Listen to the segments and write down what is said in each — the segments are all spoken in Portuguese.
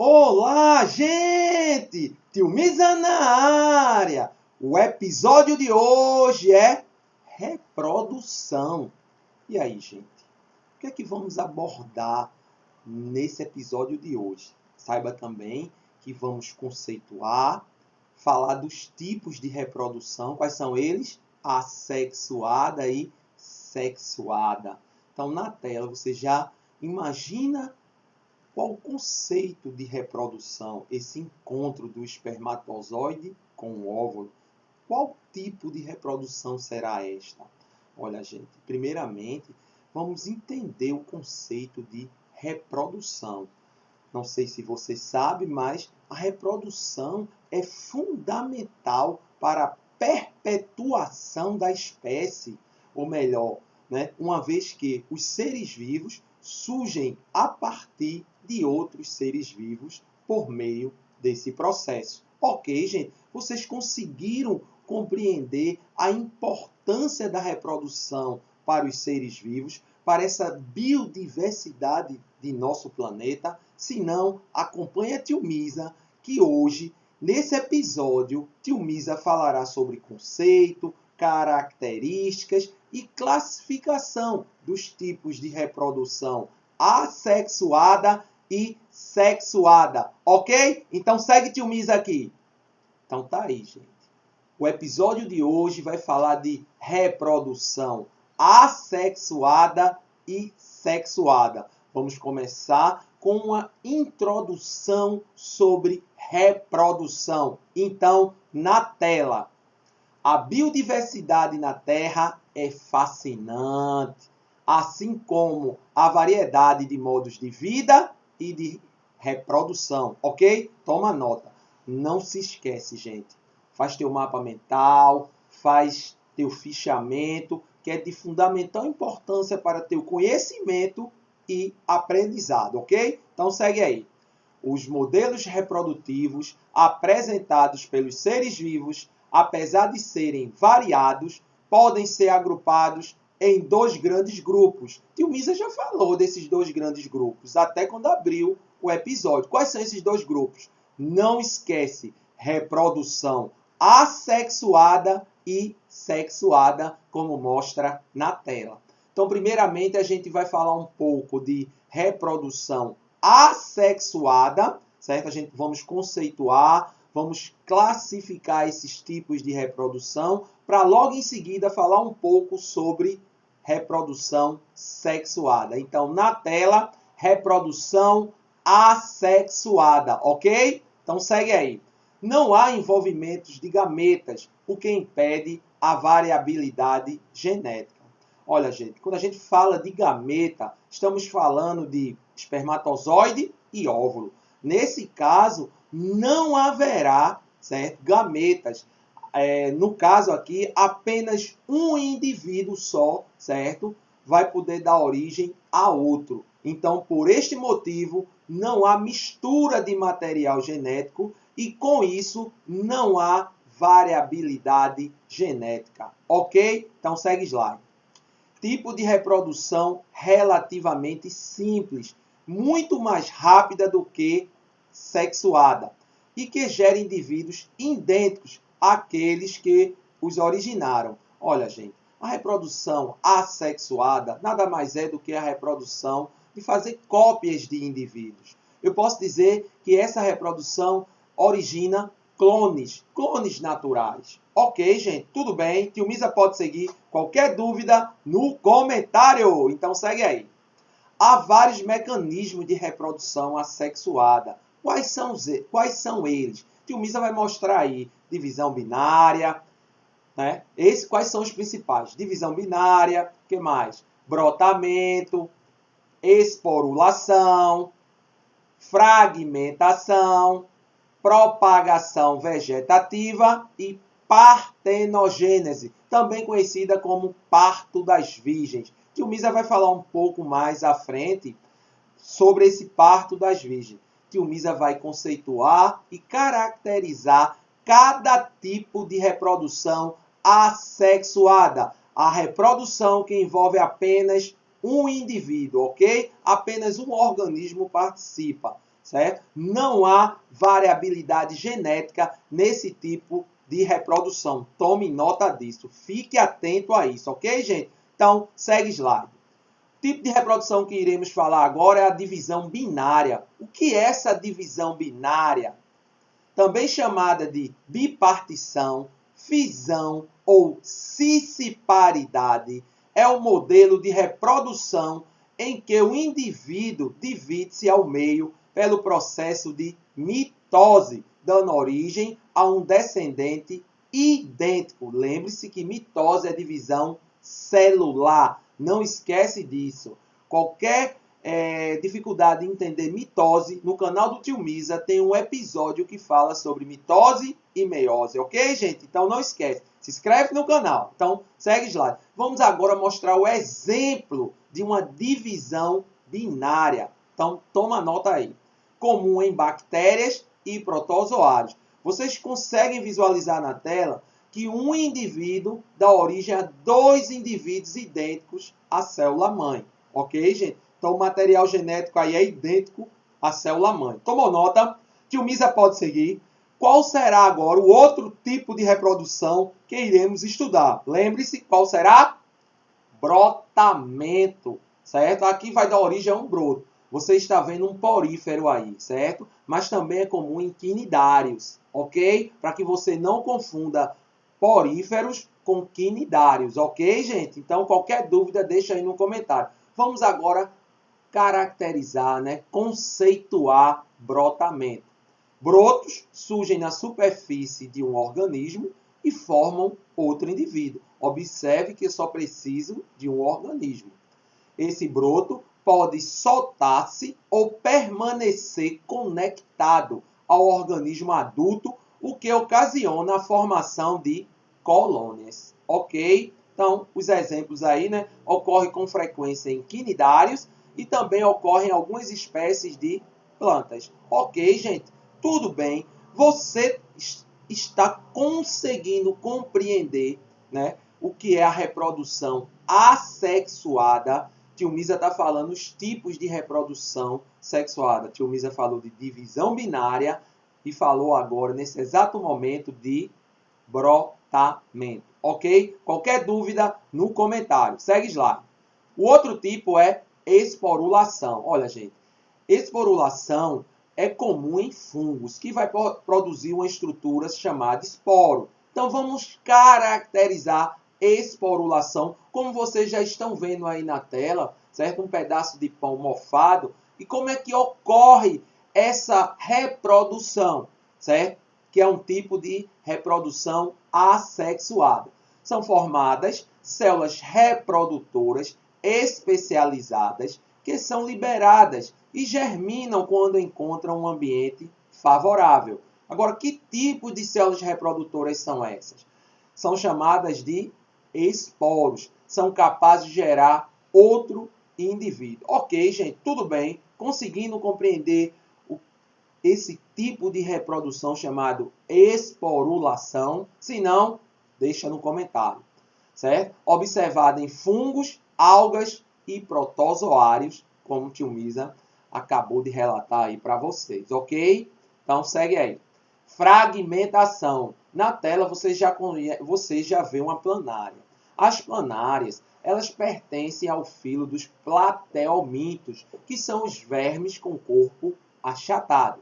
Olá, gente! Tio Misa na área! O episódio de hoje é reprodução. E aí, gente? O que é que vamos abordar nesse episódio de hoje? Saiba também que vamos conceituar, falar dos tipos de reprodução. Quais são eles? Assexuada e sexuada. Então, na tela, você já imagina qual o conceito de reprodução, esse encontro do espermatozoide com o óvulo? Qual tipo de reprodução será esta? Olha, gente, primeiramente, vamos entender o conceito de reprodução. Não sei se você sabe, mas a reprodução é fundamental para a perpetuação da espécie, ou melhor, uma vez que os seres vivos surgem a partir de outros seres vivos por meio desse processo. Ok, gente? Vocês conseguiram compreender a importância da reprodução para os seres vivos, para essa biodiversidade de nosso planeta? Se não, acompanhe a Tio Misa, que hoje, nesse episódio, Tio Misa falará sobre conceito, características e classificação dos tipos de reprodução assexuada e sexuada. Ok? Então segue Tio Misa aqui. Então tá aí, gente. O episódio de hoje vai falar de reprodução assexuada e sexuada. Vamos começar com uma introdução sobre reprodução. Então, na tela. A biodiversidade na Terra é fascinante, assim como a variedade de modos de vida e de reprodução, ok? Toma nota. Não se esquece, gente. Faz teu mapa mental, faz teu fichamento, que é de fundamental importância para teu conhecimento e aprendizado, ok? Então segue aí. Os modelos reprodutivos apresentados pelos seres vivos, apesar de serem variados, podem ser agrupados em dois grandes grupos. Tio Misa já falou desses dois grandes grupos, até quando abriu o episódio. Quais são esses dois grupos? Não esquece, reprodução assexuada e sexuada, como mostra na tela. Então, primeiramente, a gente vai falar um pouco de reprodução assexuada, certo? Vamos conceituar, vamos classificar esses tipos de reprodução, para logo em seguida falar um pouco sobre reprodução sexuada. Então, na tela, reprodução assexuada, ok? Então, segue aí. Não há envolvimentos de gametas, o que impede a variabilidade genética. Olha, gente, quando a gente fala de gameta, estamos falando de espermatozoide e óvulo. Nesse caso, não haverá, certo, gametas. No caso aqui, apenas um indivíduo só, certo, vai poder dar origem a outro. Então, por este motivo, não há mistura de material genético e, com isso, não há variabilidade genética. Ok? Então, segue slide. Tipo de reprodução relativamente simples, muito mais rápida do que sexuada, e que gera indivíduos idênticos àqueles que os originaram. Olha, gente, a reprodução assexuada nada mais é do que a reprodução de fazer cópias de indivíduos. Eu posso dizer que essa reprodução origina clones naturais. Ok, gente, tudo bem. Tio Misa pode seguir. Qualquer dúvida no comentário. Então segue aí. Há vários mecanismos de reprodução assexuada. Quais são eles? Tio Misa vai mostrar aí. Divisão binária, né? Quais são os principais? Divisão binária, o que mais? Brotamento, esporulação, fragmentação, propagação vegetativa e partenogênese, também conhecida como parto das virgens. Tio Misa vai falar um pouco mais à frente sobre esse parto das virgens. Tio Misa vai conceituar e caracterizar cada tipo de reprodução assexuada. A reprodução que envolve apenas um indivíduo, ok? Apenas um organismo participa. certo? Não há variabilidade genética nesse tipo de reprodução. Tome nota disso. Fique atento a isso, ok, gente? Então, segue slide. O tipo de reprodução que iremos falar agora é a divisão binária. O que é essa divisão binária? Também chamada de bipartição, fisão ou cisparidade, é o modelo de reprodução em que o indivíduo divide-se ao meio pelo processo de mitose, dando origem a um descendente idêntico. Lembre-se que mitose é divisão celular. Não esquece disso. Qualquer dificuldade em entender mitose, no canal do Tio Misa tem um episódio que fala sobre mitose e meiose, ok, gente? Então não esquece, se inscreve no canal. Então segue o slide. Vamos agora mostrar o exemplo de uma divisão binária. Então toma nota aí. Comum em bactérias e protozoários. Vocês conseguem visualizar na tela que um indivíduo dá origem a dois indivíduos idênticos à célula-mãe. Ok, gente? Então, o material genético aí é idêntico à célula-mãe. Tomou nota? Tio Misa pode seguir. Qual será agora o outro tipo de reprodução que iremos estudar? Lembre-se, qual será? Brotamento, certo? Aqui vai dar origem a um broto. Você está vendo um porífero aí, certo? Mas também é comum em quinidários, ok? Para que você não confunda poríferos com quinidários, ok, gente? Então, qualquer dúvida, deixa aí no comentário. Vamos agora caracterizar, conceituar brotamento. Brotos surgem na superfície de um organismo e formam outro indivíduo. Observe que eu só preciso de um organismo. Esse broto pode soltar-se ou permanecer conectado ao organismo adulto, o que ocasiona a formação de colônias. Ok? Então, os exemplos aí, ocorrem com frequência em quinidários e também ocorrem em algumas espécies de plantas. Ok, gente? Tudo bem? Você está conseguindo compreender, o que é a reprodução assexuada? Tio Misa está falando os tipos de reprodução sexuada. Tio Misa falou de divisão binária e falou agora, nesse exato momento, de brotamento. Ok? Qualquer dúvida no comentário. Segue slide. O outro tipo é esporulação. Olha, gente, esporulação é comum em fungos, que vai produzir uma estrutura chamada esporo. Então, vamos caracterizar esporulação, como vocês já estão vendo aí na tela, certo? Um pedaço de pão mofado. E como é que ocorre essa reprodução, certo? Que é um tipo de reprodução assexuada. São formadas células reprodutoras especializadas que são liberadas e germinam quando encontram um ambiente favorável. Agora, que tipo de células reprodutoras são essas? São chamadas de esporos. São capazes de gerar outro indivíduo. Ok, gente, tudo bem. Conseguindo compreender esse tipo de reprodução chamado esporulação? Se não, deixa no comentário, certo? Observada em fungos, algas e protozoários, como o Tio Misa acabou de relatar aí para vocês, ok? Então segue aí. Fragmentação. Na tela você já vê uma planária. As planárias, elas pertencem ao filo dos platelmintos, que são os vermes com corpo achatado.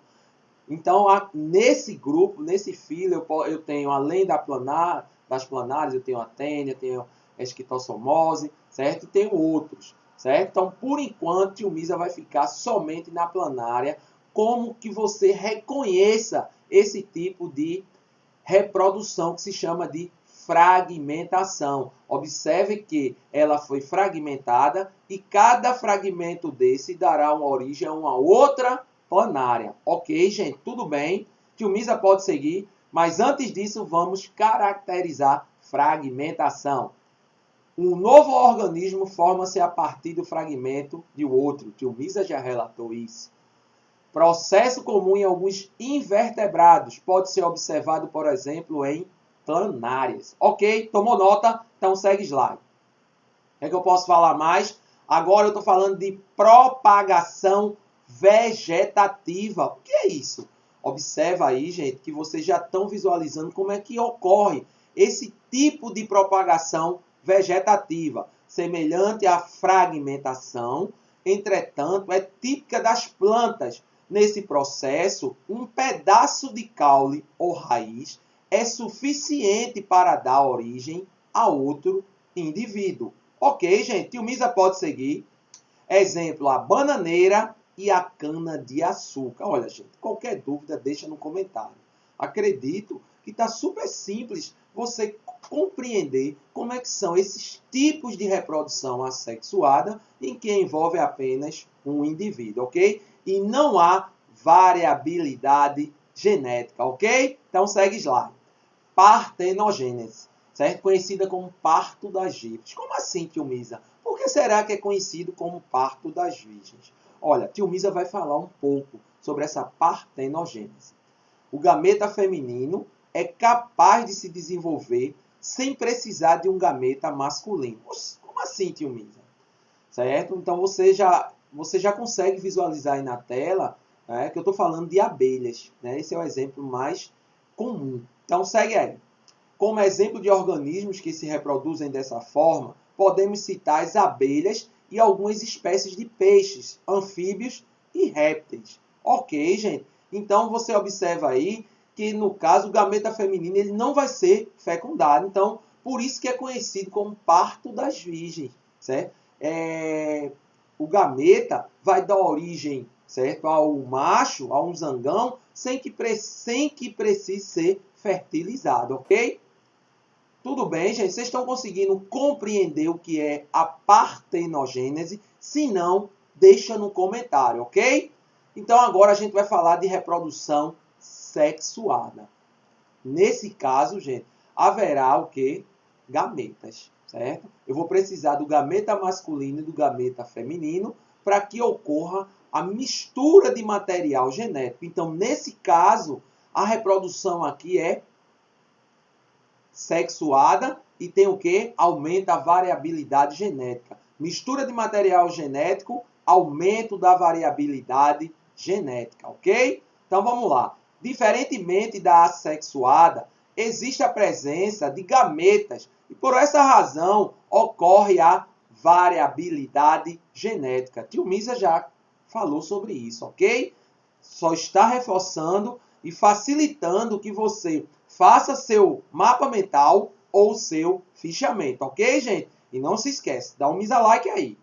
Então, nesse grupo, nesse filo, eu tenho, além das planárias, eu tenho a tênia, tenho a esquistossomose, certo? E tenho outros, certo? Então, por enquanto, o Misa vai ficar somente na planária, como que você reconheça esse tipo de reprodução que se chama de fragmentação. Observe que ela foi fragmentada e cada fragmento desse dará uma origem a uma outra planária. Ok, gente? Tudo bem? Tio Misa pode seguir, mas antes disso vamos caracterizar fragmentação. Um novo organismo forma-se a partir do fragmento de outro. Tio Misa já relatou isso. Processo comum em alguns invertebrados. Pode ser observado, por exemplo, em planárias. Ok? Tomou nota? Então segue slide. O que eu posso falar mais? Agora eu estou falando de propagação vegetativa. O que é isso? Observa aí, gente, que vocês já estão visualizando como é que ocorre esse tipo de propagação vegetativa, semelhante à fragmentação, entretanto, é típica das plantas. Nesse processo, um pedaço de caule ou raiz é suficiente para dar origem a outro indivíduo. Ok, gente? Tio Misa pode seguir. Exemplo, a bananeira e a cana-de-açúcar. Olha, gente, qualquer dúvida deixa no comentário. Acredito que está super simples você compreender como é que são esses tipos de reprodução assexuada em que envolve apenas um indivíduo, ok? E não há variabilidade genética, ok? Então segue slide. Partenogênese, certo? Conhecida como parto das virgens. Como assim, tio Misa? Por que será que é conhecido como parto das virgens? Olha, tio Misa vai falar um pouco sobre essa partenogênese. O gameta feminino é capaz de se desenvolver sem precisar de um gameta masculino. Como assim, tio Misa? Certo? Então você já consegue visualizar aí na tela, né, que eu estou falando de abelhas. Né? Esse é o exemplo mais comum. Então segue aí. Como exemplo de organismos que se reproduzem dessa forma, podemos citar as abelhas e algumas espécies de peixes, anfíbios e répteis. Ok, gente? Então você observa aí que no caso o gameta feminino ele não vai ser fecundado. Então, por isso que é conhecido como parto das virgens, certo? O gameta vai dar origem, certo, ao macho, a um zangão, sem que precise ser fertilizado, ok? Tudo bem, gente? Vocês estão conseguindo compreender o que é a partenogênese? Se não, deixa no comentário, ok? Então agora a gente vai falar de reprodução sexuada. Nesse caso, gente, haverá o quê? Gametas, certo? Eu vou precisar do gameta masculino e do gameta feminino para que ocorra a mistura de material genético. Então, nesse caso, a reprodução aqui é sexuada e tem o quê? Aumenta a variabilidade genética. Mistura de material genético, aumento da variabilidade genética, ok? Então vamos lá. Diferentemente da assexuada, existe a presença de gametas e por essa razão ocorre a variabilidade genética. Tio Misa já falou sobre isso, ok? Só está reforçando e facilitando que você faça seu mapa mental ou seu fichamento, ok, gente? E não se esquece, dá um misa like aí.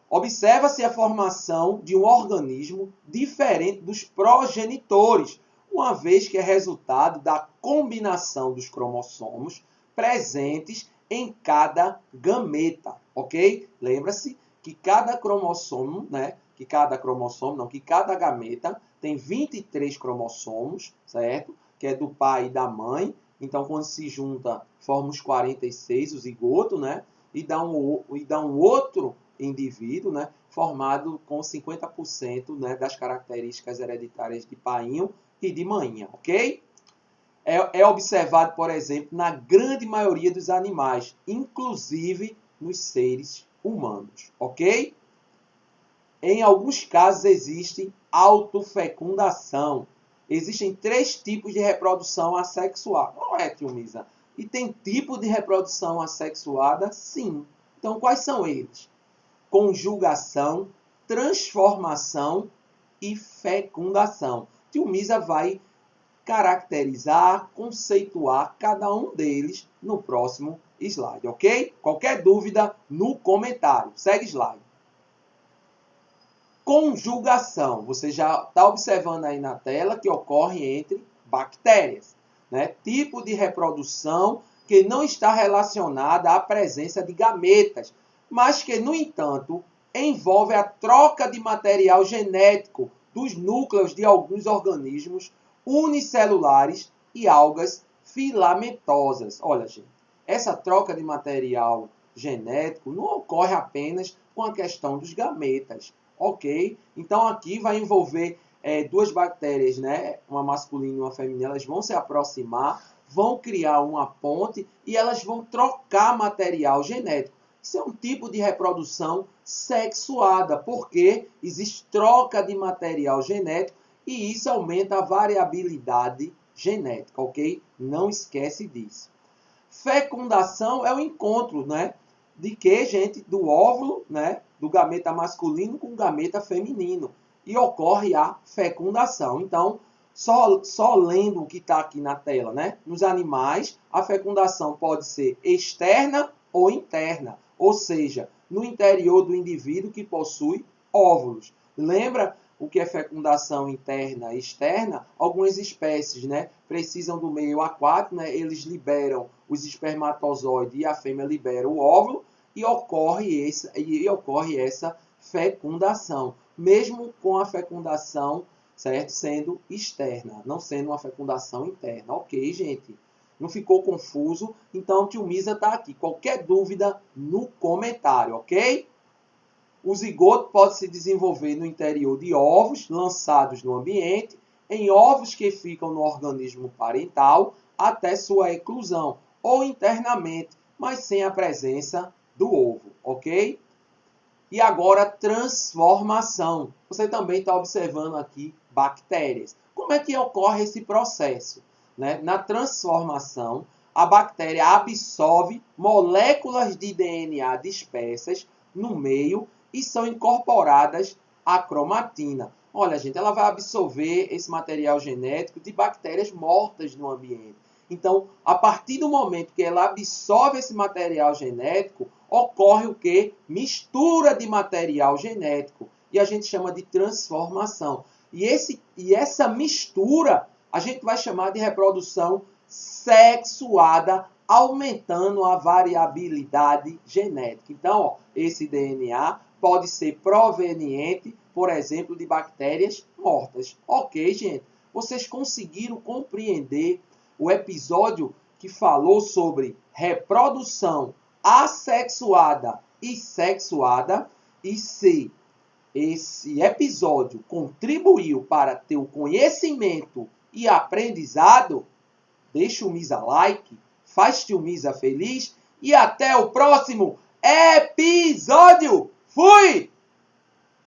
Observa-se a formação de um organismo diferente dos progenitores, uma vez que é resultado da combinação dos cromossomos presentes em cada gameta, ok? Lembra-se que cada cromossomo, que cada gameta tem 23 cromossomos, certo? Que é do pai e da mãe. Então, quando se junta, forma os 46, o zigoto, né? E dá um outro indivíduo, né? Formado com 50%, né? Das características hereditárias de painho e de mainha, ok? É observado, por exemplo, na grande maioria dos animais, inclusive nos seres humanos, ok? Em alguns casos existe autofecundação. Existem 3 tipos de reprodução assexuada. Qual é, tio Misa? E tem tipo de reprodução assexuada? Sim. Então, quais são eles? Conjugação, transformação e fecundação. Tio Misa vai caracterizar, conceituar cada um deles no próximo slide, ok? Qualquer dúvida, no comentário. Segue slide. Conjugação. Você já está observando aí na tela que ocorre entre bactérias. Né? Tipo de reprodução que não está relacionada à presença de gametas, mas que, no entanto, envolve a troca de material genético dos núcleos de alguns organismos unicelulares e algas filamentosas. Olha, gente, essa troca de material genético não ocorre apenas com a questão dos gametas. Ok? Então aqui vai envolver 2 bactérias, né? Uma masculina e uma feminina, elas vão se aproximar, vão criar uma ponte e elas vão trocar material genético. Isso é um tipo de reprodução sexuada, porque existe troca de material genético e isso aumenta a variabilidade genética, ok? Não esquece disso. Fecundação é o encontro, né? De que, gente? Do óvulo, né? Do gameta masculino com o gameta feminino. E ocorre a fecundação. Então, só lendo o que está aqui na tela, né? Nos animais, a fecundação pode ser externa ou interna. Ou seja, no interior do indivíduo que possui óvulos. Lembra o que é fecundação interna e externa? Algumas espécies, né, precisam do meio aquático, né, eles liberam os espermatozoides e a fêmea libera o óvulo e ocorre essa fecundação, mesmo com a fecundação, certo, sendo externa, não sendo uma fecundação interna. Ok, gente? Não ficou confuso? Então, o tio Misa está aqui. Qualquer dúvida no comentário, ok? O zigoto pode se desenvolver no interior de ovos lançados no ambiente, em ovos que ficam no organismo parental até sua eclosão, ou internamente, mas sem a presença do ovo, ok? E agora, transformação. Você também está observando aqui bactérias. Como é que ocorre esse processo? Né? Na transformação, a bactéria absorve moléculas de DNA dispersas no meio e são incorporadas à cromatina. Olha, gente, ela vai absorver esse material genético de bactérias mortas no ambiente. Então, a partir do momento que ela absorve esse material genético, ocorre o quê? Mistura de material genético. E a gente chama de transformação. E essa mistura a gente vai chamar de reprodução sexuada, aumentando a variabilidade genética. Então, ó, esse DNA pode ser proveniente, por exemplo, de bactérias mortas. Ok, gente? Vocês conseguiram compreender o episódio que falou sobre reprodução assexuada e sexuada? E se esse episódio contribuiu para teu conhecimento e aprendizado, deixa o Misa like, faz teu Misa feliz e até o próximo episódio. Fui!